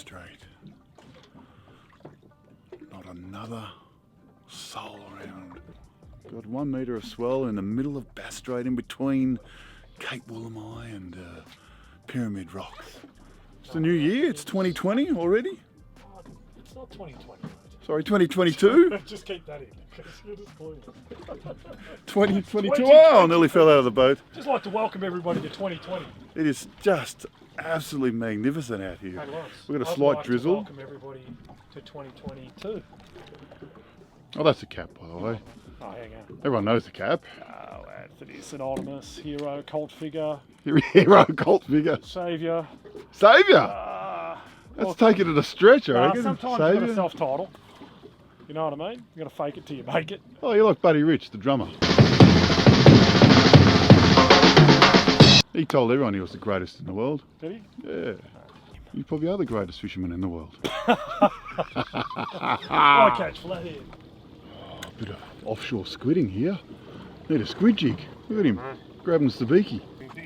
Strait. Not another soul around. Got 1 metre of swell in the middle of Bass Strait, in between Cape Woolamai and Pyramid Rocks. It's the new year, it's 2020 already. Oh, it's not 2020. Mate. Sorry, 2022? Just keep that in, because you're just clueless. 2022, oh, I nearly fell out of the boat. Just like to welcome everybody to 2020. It is just absolutely magnificent out here. Hey, Lawrence, We've got a I'd slight like drizzle. To welcome everybody to 2022. Oh, that's a Cap, by the way. Oh, hang on. Everyone knows the Cap. Oh, Anthony, synonymous, hero, cult figure, Hero, cult figure. saviour. Saviour! That's taking it a stretch, I reckon. Sometimes you've got a self-title. You know what I mean? You got to fake it till you make it. Oh, you're like Buddy Rich, the drummer. He told everyone he was the greatest in the world. Did he? Yeah. You probably are the greatest fisherman in the world. I catch flathead. Oh, a bit of offshore squidding here. Need a squid jig. Look at him, grabbing the sabiki.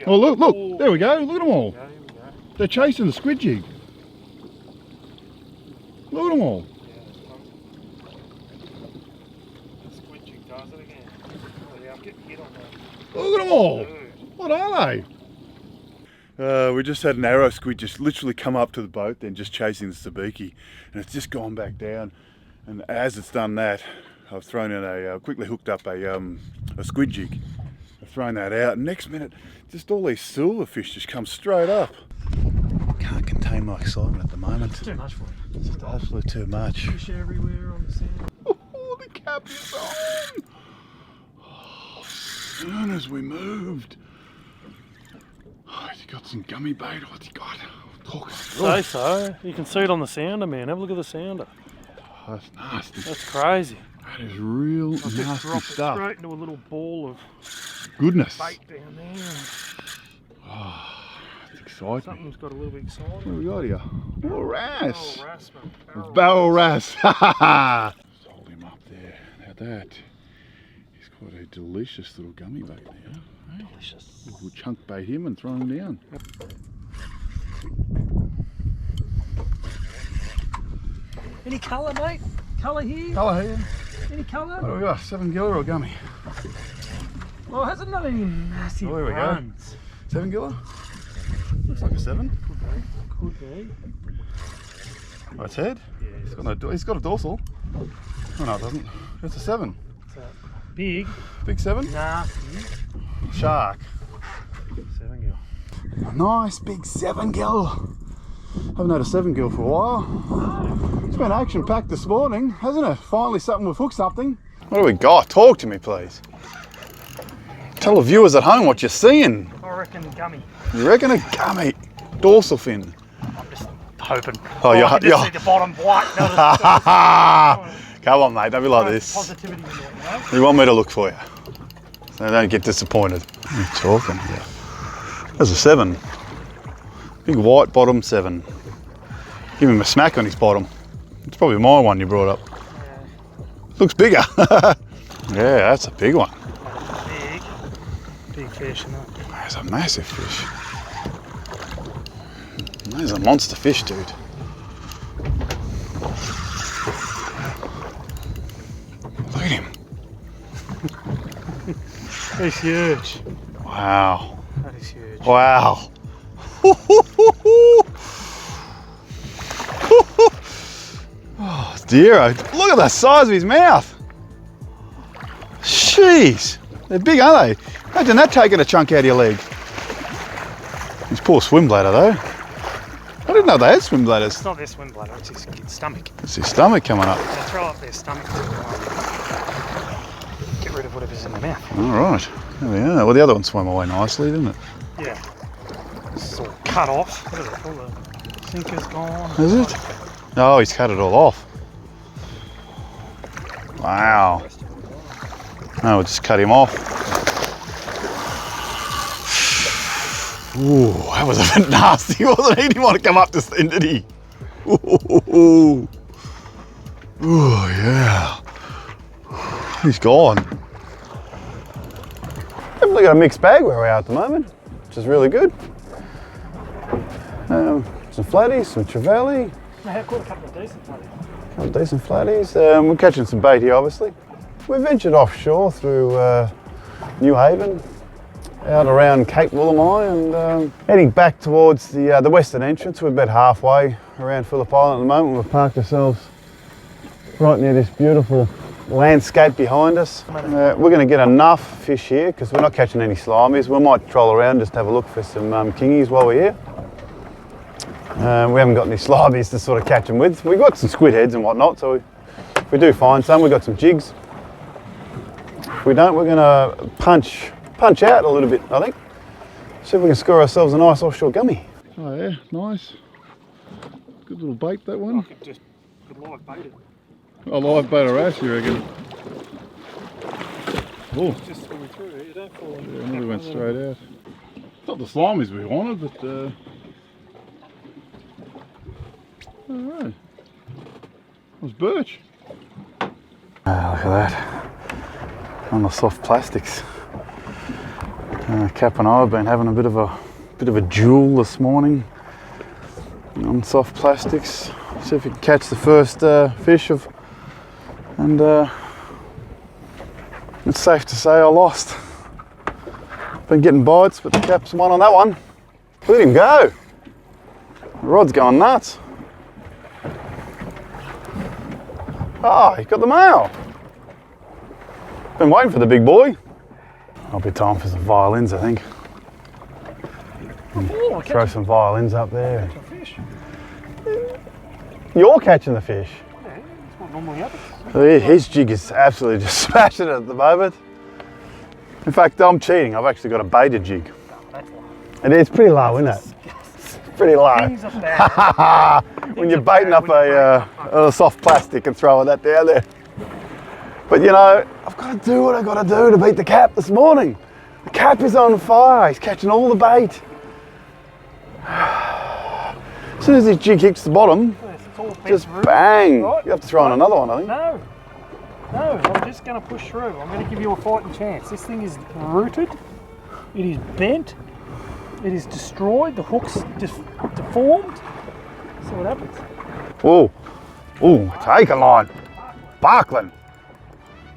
Oh, look, look, there we go. Look at them all. Yeah, here we go. They're chasing the squid jig. Look at them all. The squid jig does it again. Oh, yeah, I'm getting hit on that. Look at them all. Dude. What are they? We just had an arrow squid just literally come up to the boat, then just chasing the sabiki, and it's just gone back down. And as it's done that, I've thrown in quickly hooked up a squid jig. I've thrown that out, and next minute, just all these silverfish just come straight up. Can't contain my excitement at the moment. It's too much for you. It's just absolutely too much. Fish everywhere on the sand. Oh, the Cap is on! Oh, as soon as we moved. Oh, has he got some gummy bait? What's he got? Talk us through Say it. so. You can see it on the sounder, man. Have a look at the sounder. Oh, that's nasty. That's crazy. That is real I just nasty dropped it stuff. straight into a little ball of Goodness. bait down there. Oh, that's exciting. Something's got a little bit excited. What have we got here? Oh, wrasse. Oh, wrasse, man. Barrel wrasse. Just hold him up there. Now that. He's got a delicious little gummy bait there. Eh? Delicious. We'll chunk bait him and throw him down. Any colour, mate? Colour here? Colour here. Any colour? What do we got? 7 giller or gummy? Well, hasn't done any massive Oh, here we go. runs. 7 giller? Looks like a 7. Could be. Oh, its head? Yeah. He's got a dorsal. Oh no, it doesn't. It's a 7. It's big. Big 7? Nasty. Shark. 7 gil. A nice big 7 gil. Haven't had a 7 gil for a while. It's been action packed this morning, hasn't it? Finally something we've hooked something. What do we got? Talk to me, please. Tell the viewers at home what you're seeing. I reckon gummy. You reckon a gummy? Dorsal fin. I'm just hoping. Oh, I can just see the bottom white. Come on, mate, don't be like this. Positivity in there, you know? You want me to look for you, so don't get disappointed. What are you talking here? There's a 7. Big white bottom 7. Give him a smack on his bottom. It's probably my one you brought up. Yeah. Looks bigger. Yeah, that's a big one. Big fish, isn't it? That's a massive fish. There's a monster fish, dude. Look at him. He's huge. Wow. That is huge. Wow. Oh, dear. Look at the size of his mouth. Jeez. They're big, aren't they? Imagine that taking a chunk out of your leg. His poor swim bladder, though. I didn't know they had swim bladders. It's not their swim bladder, it's his stomach. It's his stomach coming up. They throw up their stomach to get rid of whatever's in their mouth. All right. There we are. Well, the other one swam away nicely, didn't it? Yeah. This is all cut off. Look at it, all the sinker's gone. Is it? Oh, he's cut it all off. Wow. No, we'll just cut him off. Ooh, that was a bit nasty, wasn't he? He didn't want to come up this thing, did he? Ooh, yeah. He's gone. We've got a mixed bag where we are at the moment, which is really good. Some flatties, some trevally, I caught a couple of decent ones. Couple of decent flatties. We're catching some bait here, obviously. We've ventured offshore through New Haven, out around Cape and heading back towards the western entrance. We're about halfway around Phillip Island at the moment. We've parked ourselves right near this beautiful landscape behind us. We're going to get enough fish here because we're not catching any slimies. We might troll around just have a look for some kingies while we're here. We haven't got any slimies to sort of catch them with. We've got some squid heads and whatnot, so if we do find some, we've got some jigs. If we don't, we're going to punch out a little bit, I think. See if we can score ourselves a nice offshore gummy. Oh yeah, nice. Good little bait, that one. I just could live bait it. A live bait or ass, you reckon? Oh. Just swimming through it, you don't fall in. Yeah, nearly went straight out. Not the slimies we wanted, but alright. It was birch. Ah, look at that. On the soft plastics. Cap and I have been having a bit of a duel this morning on soft plastics. See if we can catch the first fish and it's safe to say I lost. Been getting bites, but the Cap's won on that one. Look at him go. The rod's going nuts. Oh, he got the male. Been waiting for the big boy. I'll be time for some violins, I think. Throw some violins up there. You're catching the fish. Yeah, that's what normally happens. His jig is absolutely just smashing it at the moment. In fact, I'm cheating. I've actually got a baited jig. And it's pretty low, isn't it? It's pretty low. When you're baiting up a soft plastic and throwing that down there. But you know, I've got to do what I've got to do to beat the Cap this morning. The Cap is on fire. He's catching all the bait. As soon as his jig hits the bottom, just bang. Right. You have to throw on another one, I think. No, I'm just going to push through. I'm going to give you a fighting chance. This thing is rooted. It is bent. It is destroyed. The hook's deformed. See what happens. Oh, take a line. Barkling.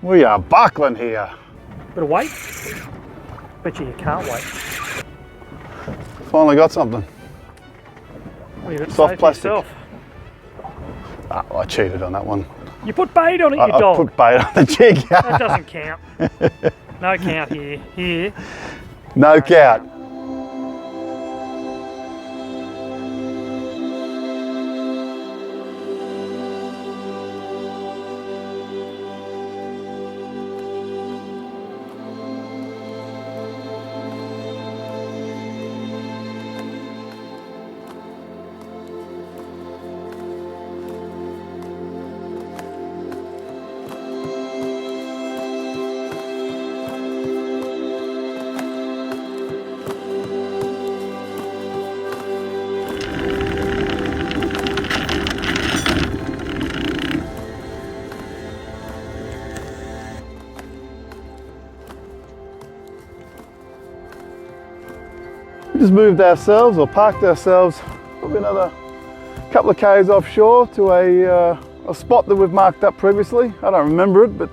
We are barkling here. Bit of weight. Bet you can't wait. Finally got something. What you got to soft say plastic. For yourself? Oh, I cheated on that one. You put bait on it, you dog. I put bait on the jig. That doesn't count. No count here. Here. No count. We just moved ourselves, or parked ourselves, probably another couple of k's offshore to a spot that we've marked up previously. I don't remember it, but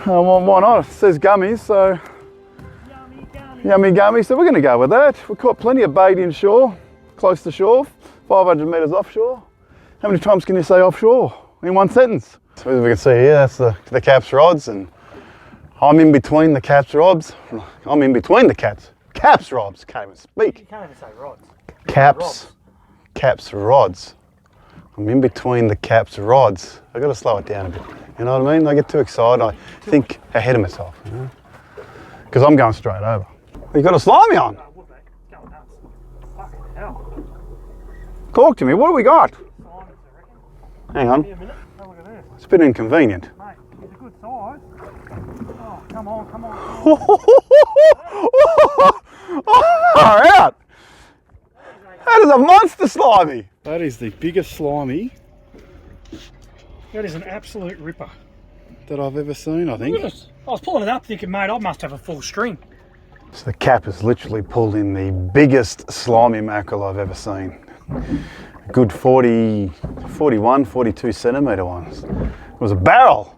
why not? It says Gummy, so yummy gummy. So we're going to go with that. We caught plenty of bait inshore, close to shore, 500 metres offshore. How many times can you say offshore in one sentence? So as we can see here, that's the Cap's rods, and I'm in between the Cap's rods. I'm in between the Cap's rods, can't even speak. You can't even say rods. Cap's rods. I'm in between the Cap's rods. I've got to slow it down a bit. You know what I mean? I get too excited. I think ahead of myself, you know? Because I'm going straight over. You've got a slimy on. Fucking hell. Talk to me, what do we got? Hang on. Give me a minute. Have a look at this. It's a bit inconvenient. Mate, it's a good size. Oh, come on. Far out! That is a monster slimy! That is the biggest slimy That is an absolute ripper. that I've ever seen, I think. Look at it. I was pulling it up thinking, mate, I must have a full string. So the Cap has literally pulled in the biggest slimy mackerel I've ever seen. good 41, 42 centimetre ones. It was a barrel.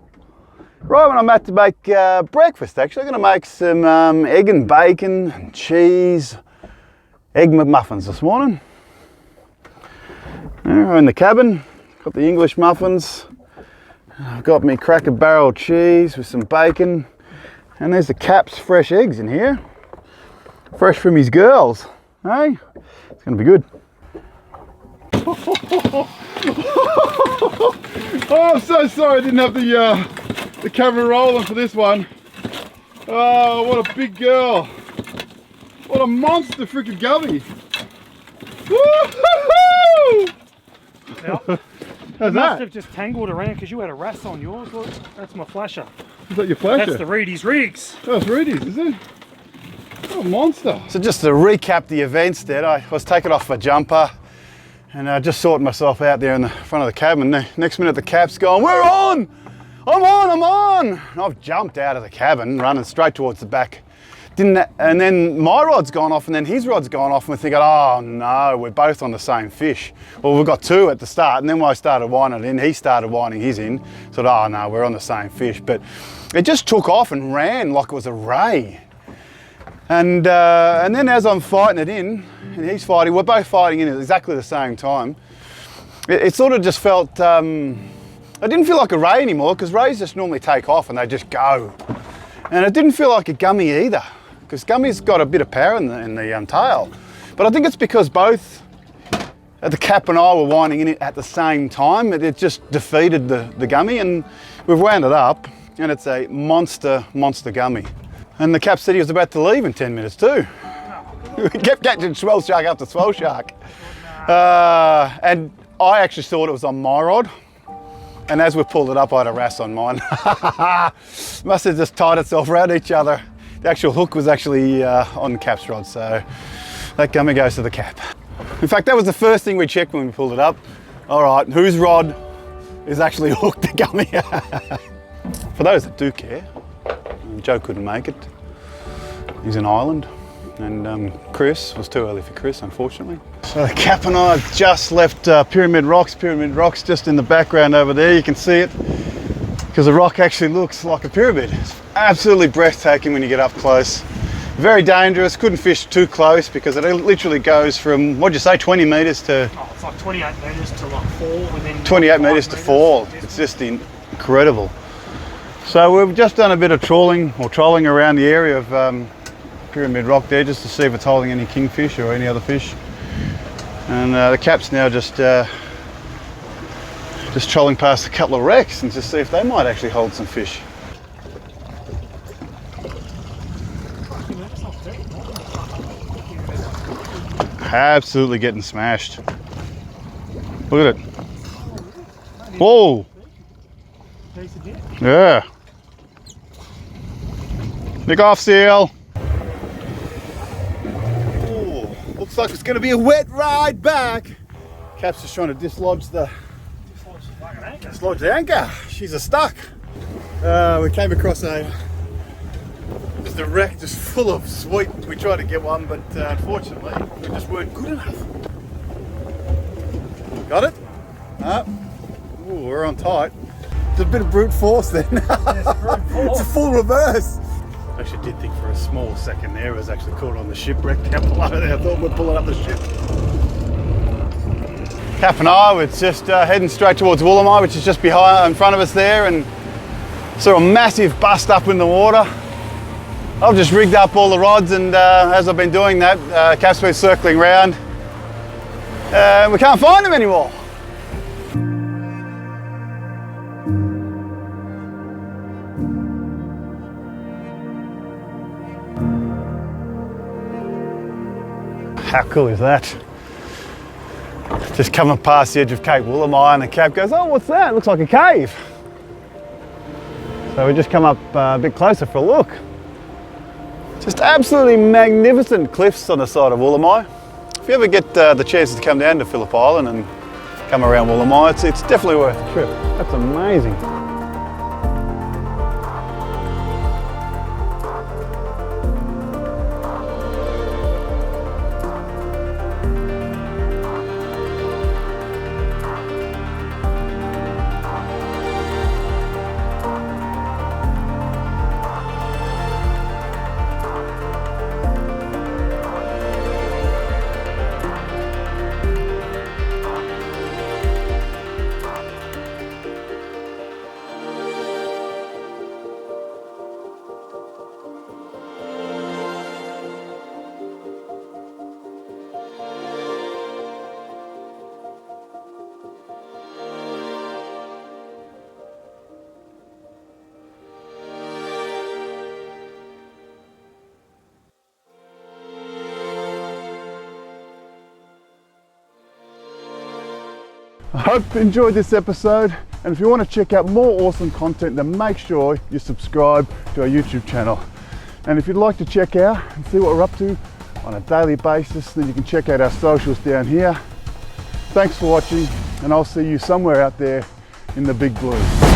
Right when I'm about to make breakfast, actually, I'm going to make some egg and bacon and cheese, egg McMuffins this morning. We're in the cabin, got the English muffins. I've got me Cracker Barrel cheese with some bacon, and there's the Cap's fresh eggs in here, fresh from his girls. Hey, it's going to be good. Oh, I'm so sorry I didn't have the camera rolling for this one. Oh, what a big girl. What a monster freaking gummy. Woo-hoo-hoo! Now, How's must that? have just tangled around because you had a rust on yours. Look, that's my flasher. Is that your flasher? That's the Reedy's rigs. Oh, it's Rudy's, is it? What a monster. So just to recap the events there, I was taken off my jumper and I just sorted myself out there in the front of the cabin. The next minute the Cap's going, "We're on! I'm on!" And I've jumped out of the cabin, running straight towards the back. And then my rod's gone off and then his rod's gone off, and we're thinking, oh no, we're both on the same fish. Well, we've got two at the start, and then when I started winding it in, he started winding his in. So, oh no, we're on the same fish. But it just took off and ran like it was a ray. And then as I'm fighting it in, and he's fighting, we're both fighting in at exactly the same time, it sort of just felt, I didn't feel like a ray anymore, because rays just normally take off and they just go. And it didn't feel like a gummy either, because Gummy's got a bit of power in the tail. But I think it's because both the Cap and I were winding in it at the same time. It just defeated the Gummy, and we've wound it up, and it's a monster Gummy. And the Cap said he was about to leave in 10 minutes too. We kept catching swell shark after swell shark. And I actually thought it was on my rod. And as we pulled it up, I had a wrasse on mine. Must have just tied itself around each other. The actual hook was actually on Cap's rod, so that Gummy goes to the Cap. In fact, that was the first thing we checked when we pulled it up. All right, whose rod is actually hooked to Gummy? For those that do care, Joe couldn't make it. He's in Ireland. And Chris, was too early for Chris, unfortunately. So the Cap and I have just left Pyramid Rocks just in the background over there. You can see it, because the rock actually looks like a pyramid. It's absolutely breathtaking when you get up close. Very dangerous, couldn't fish too close because it literally goes from, what'd you say, 20 metres to... Oh, it's like 28 metres to like fall within... 28 metres to fall. It's just incredible. So we've just done a bit of trolling around the area of Pyramid Rock there, just to see if it's holding any kingfish or any other fish. And the Cap's now just trolling past a couple of wrecks and just see if they might actually hold some fish. Absolutely getting smashed. Look at it. Whoa! Yeah. Nick off, seal. Looks like it's going to be a wet ride back. Cap's just trying to dislodge the anchor. She's stuck. We came across just a wreck just full of sweet. We tried to get one, but unfortunately we just weren't good enough. Got it? Ooh, we're on tight. It's a bit of brute force then. It's a full reverse. I actually did think for a small second there it was actually caught on the shipwreck down below there. I thought we'd pull it up the ship. Cap and I were just heading straight towards Woolamai, which is just behind, in front of us there, and saw a massive bust up in the water. I've just rigged up all the rods, and as I've been doing that, Cap's been circling around. We can't find them anymore. How cool is that? Just coming past the edge of Cape Woolamai, and the Cap goes, "Oh, what's that? It looks like a cave." So we just come up a bit closer for a look. Just absolutely magnificent cliffs on the side of Woolamai. If you ever get the chance to come down to Phillip Island and come around Woolamai, it's definitely worth the trip. That's amazing. I hope you enjoyed this episode, and if you want to check out more awesome content, then make sure you subscribe to our YouTube channel. And if you'd like to check out and see what we're up to on a daily basis, then you can check out our socials down here. Thanks for watching, and I'll see you somewhere out there in the big blue.